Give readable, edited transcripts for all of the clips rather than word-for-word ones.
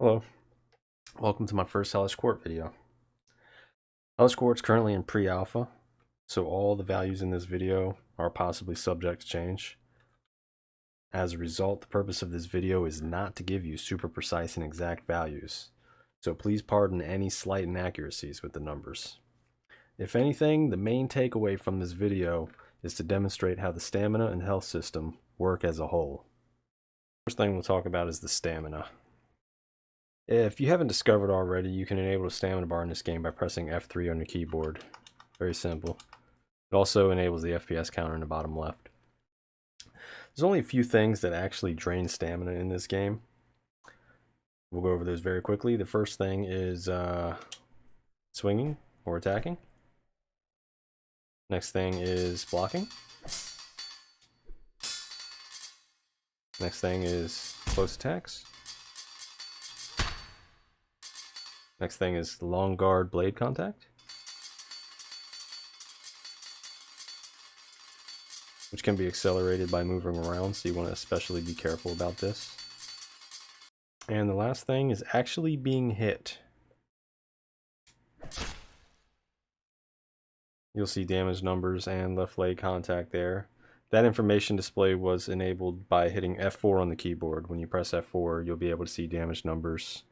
Hello, welcome to my first Hellish Quart video. Hellish Quart's currently in pre-alpha, so all the values in this video are possibly subject to change. As a result, the purpose of this video is not to give you super precise and exact values, so please pardon any slight inaccuracies with the numbers. If anything, the main takeaway from this video is to demonstrate how the stamina and health system work as a whole. First thing we'll talk about is the stamina. If you haven't discovered already, you can enable a stamina bar in this game by pressing F3 on your keyboard. Very simple. It also enables the FPS counter in the bottom left. There's only a few things that actually drain stamina in this game. We'll go over those very quickly. The first thing is swinging or attacking. Next thing is blocking. Next thing is close attacks. Next thing is long guard blade contact, which can be accelerated by moving around, so you want to especially be careful about this. And the last thing is actually being hit. You'll see damage numbers and left leg contact there. That information display was enabled by hitting F4 on the keyboard. When you press F4, you'll be able to see damage numbers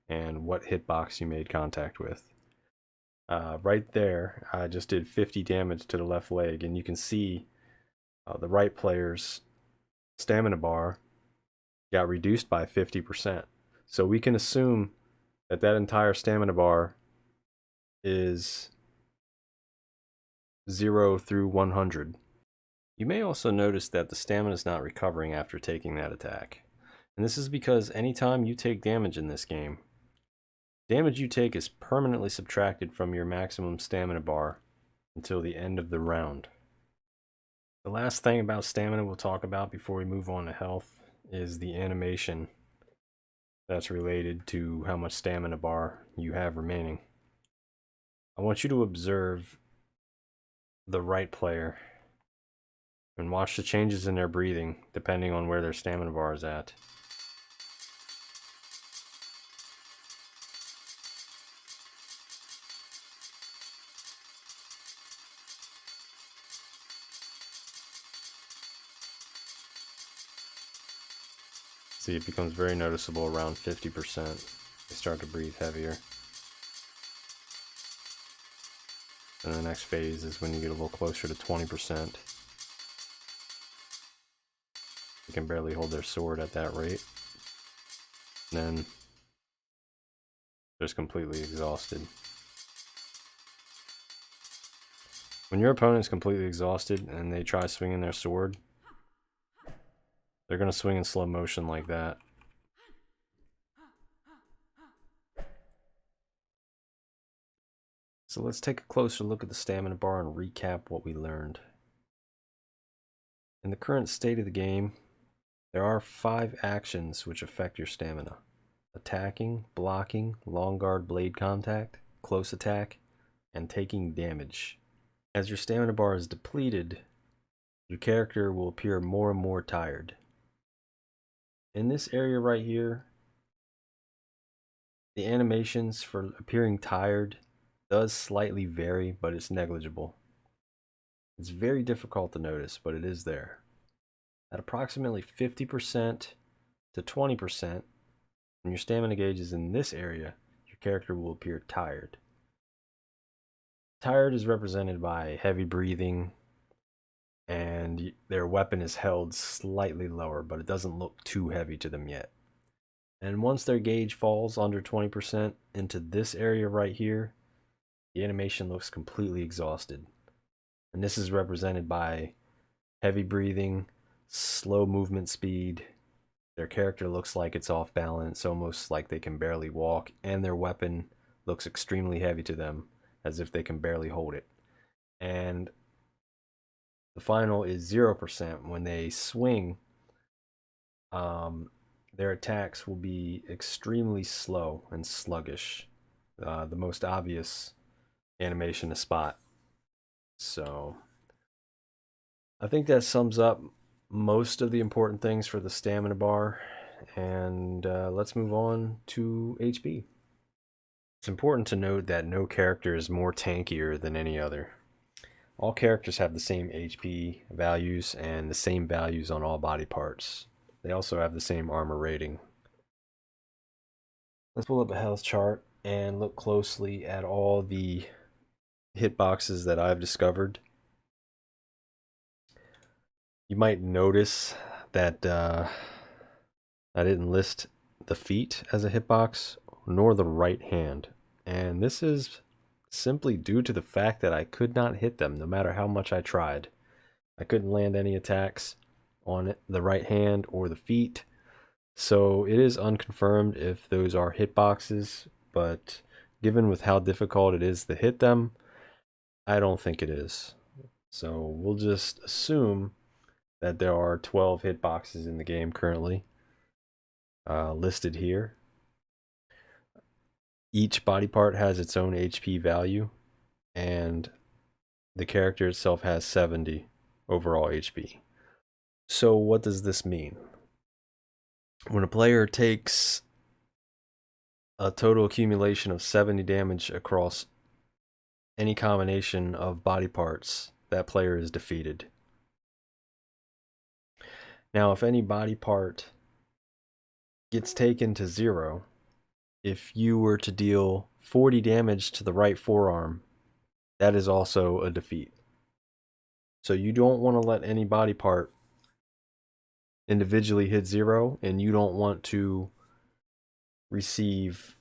and what hitbox you made contact with. Right there, I just did 50 damage to the left leg, and you can see the right player's stamina bar got reduced by 50%. So we can assume that that entire stamina bar is 0 through 100. You may also notice that the stamina is not recovering after taking that attack. And this is because anytime you take damage in this game, damage you take is permanently subtracted from your maximum stamina bar until the end of the round. The last thing about stamina we'll talk about before we move on to health is the animation that's related to how much stamina bar you have remaining. I want you to observe the right player and watch the changes in their breathing depending on where their stamina bar is at. See, it becomes very noticeable around 50%. They start to breathe heavier. And the next phase is when you get a little closer to 20%. They can barely hold their sword at that rate. And then they're just completely exhausted. When your opponent is completely exhausted and they try swinging their sword, they're going to swing in slow motion like that. So let's take a closer look at the stamina bar and recap what we learned. In the current state of the game, there are 5 actions which affect your stamina: attacking, blocking, long guard blade contact, close attack, and taking damage. As your stamina bar is depleted, your character will appear more and more tired. In this area right here, the animations for appearing tired does slightly vary, but it's negligible. It's very difficult to notice, but it is there. At approximately 50% to 20%, when your stamina gauge is in this area, your character will appear tired. Tired is represented by heavy breathing, and their weapon is held slightly lower, but it doesn't look too heavy to them yet. And once their gauge falls under 20% into this area right here, the animation looks completely exhausted. And this is represented by heavy breathing, slow movement speed. Their character looks like it's off balance, almost like they can barely walk, and their weapon looks extremely heavy to them, as if they can barely hold it. And the final is 0%. When they swing, their attacks will be extremely slow and sluggish. The most obvious animation to spot. So I think that sums up most of the important things for the stamina bar. and let's move on to HP. It's important to note that no character is more tankier than any other. All characters have the same HP values and the same values on all body parts. They also have the same armor rating. Let's pull up a health chart and look closely at all the hitboxes that I've discovered. You might notice that I didn't list the feet as a hitbox, nor the right hand. And this is simply due to the fact that I could not hit them no matter how much I tried. I couldn't land any attacks on the right hand or the feet. So it is unconfirmed if those are hitboxes, but given with how difficult it is to hit them, I don't think it is. So we'll just assume that there are 12 hitboxes in the game currently listed here. Each body part has its own HP value, and the character itself has 70 overall HP. So what does this mean? When a player takes a total accumulation of 70 damage across any combination of body parts, that player is defeated. Now, if any body part gets taken to 0, if you were to deal 40 damage to the right forearm, that is also a defeat. So you don't want to let any body part individually hit 0, and you don't want to receive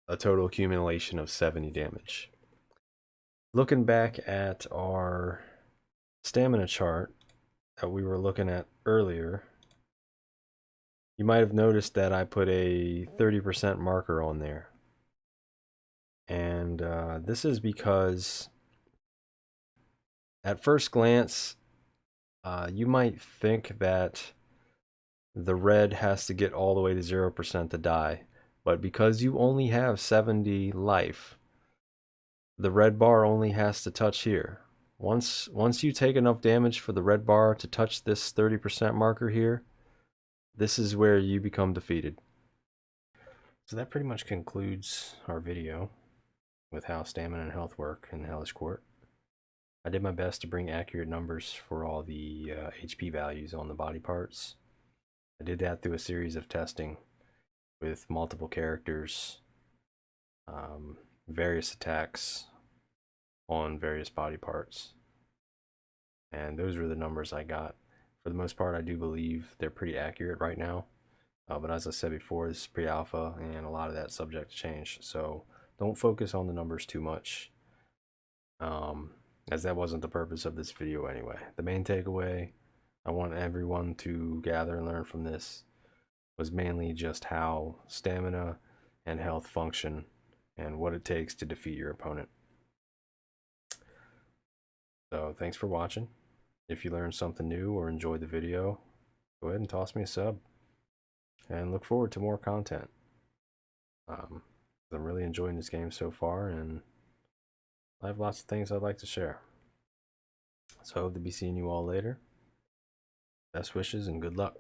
a total accumulation of 70 damage. Looking back at our stamina chart that we were looking at earlier, you might have noticed that I put a 30% marker on there. And this is because at first glance, you might think that the red has to get all the way to 0% to die. But because you only have 70 life, the red bar only has to touch here. Once you take enough damage for the red bar to touch this 30% marker here, this is where you become defeated. So that pretty much concludes our video with how stamina and health work in the Hellish Quart. I did my best to bring accurate numbers for all the HP values on the body parts. I did that through a series of testing with multiple characters, various attacks on various body parts. And those were the numbers I got. For the most part, I do believe they're pretty accurate right now. But as I said before, this is pre-alpha, and a lot of that's subject to change. So don't focus on the numbers too much, as that wasn't the purpose of this video anyway. The main takeaway I want everyone to gather and learn from this was mainly just how stamina and health function and what it takes to defeat your opponent. So thanks for watching. If you learned something new or enjoyed the video, go ahead and toss me a sub. And look forward to more content. I'm really enjoying this game so far, and I have lots of things I'd like to share. So I hope to be seeing you all later. Best wishes and good luck.